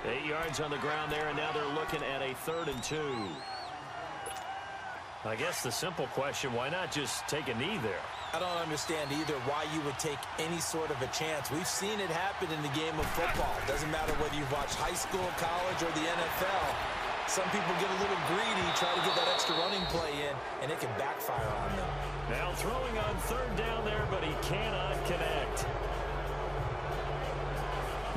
8 yards on the ground there, and now they're looking at a 3rd and 2. I guess the simple question, why not just take a knee there? I don't understand either why you would take any sort of a chance. We've seen it happen in the game of football. Doesn't matter whether you've watched high school, college, or the NFL. Some people get a little greedy, try to get that extra running play in, and it can backfire on them. Now throwing on 3rd down there, but he cannot connect.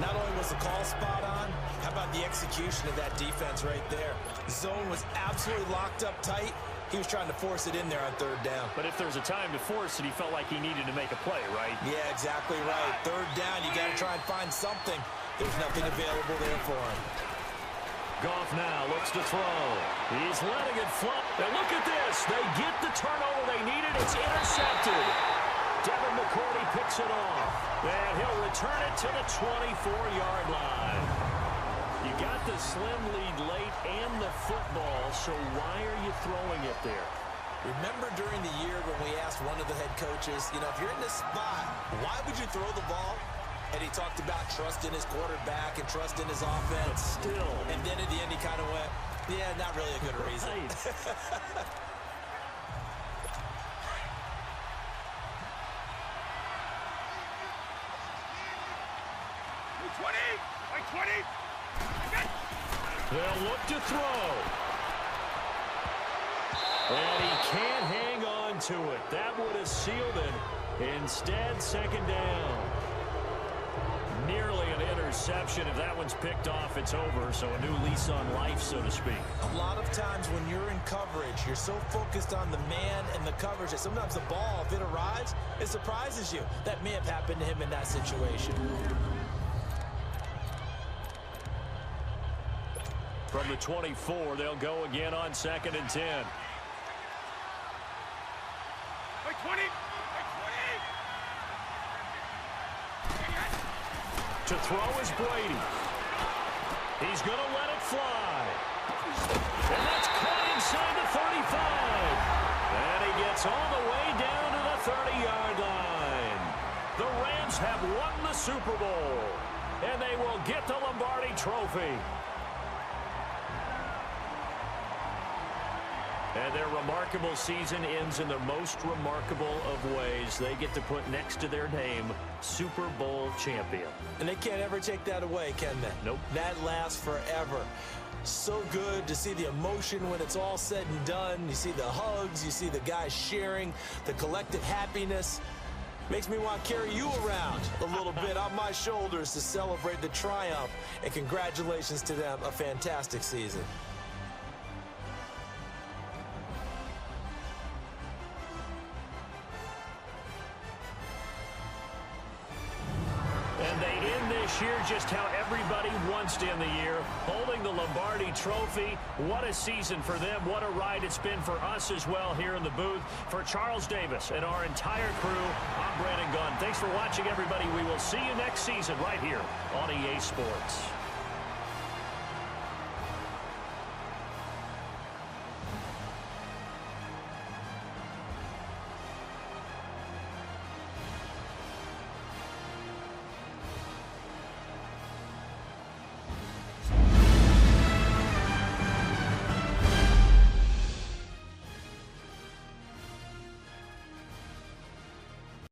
Not only was the call spot on, how about the execution of that defense right there? The zone was absolutely locked up tight. He was trying to force it in there on 3rd down. But if there's a time to force it, he felt like he needed to make a play, right? Yeah, exactly right. 3rd down, you got to try and find something. There's nothing available there for him. Goff now looks to throw. He's letting it flop. And look at this. They get the turnover they needed. It's intercepted. Devin McCourty picks it off. And he'll return it to the 24-yard line. You got the slim lead late and the football, so why are you throwing it there? Remember during the year when we asked one of the head coaches, you know, if you're in this spot, why would you throw the ball? And he talked about trust in his quarterback and trust in his offense. But still. And then at the end he kind of went, yeah, not really a good reason. Right. They'll look to throw. And he can't hang on to it. That would have sealed it. Instead, 2nd down. Nearly an interception. If that one's picked off, it's over. So a new lease on life, so to speak. A lot of times when you're in coverage, you're so focused on the man and the coverage that sometimes the ball, if it arrives, it surprises you. That may have happened to him in that situation. From the 24, they'll go again on 2nd and 10. To throw is Brady. He's going to let it fly. And that's caught inside the 35. And he gets all the way down to the 30-yard line. The Rams have won the Super Bowl. And they will get the Lombardi Trophy. And their remarkable season ends in the most remarkable of ways. They get to put next to their name, Super Bowl champion. And they can't ever take that away, can they? Nope. That lasts forever. So good to see the emotion when it's all said and done. You see the hugs, you see the guys sharing, the collective happiness. Makes me want to carry you around a little bit on my shoulders to celebrate the triumph. And congratulations to them, a fantastic season. And they end this year just how everybody wants to end the year, holding the Lombardi Trophy. What a season for them. What a ride it's been for us as well here in the booth. For Charles Davis and our entire crew, I'm Brandon Gunn. Thanks for watching, everybody. We will see you next season right here on EA Sports.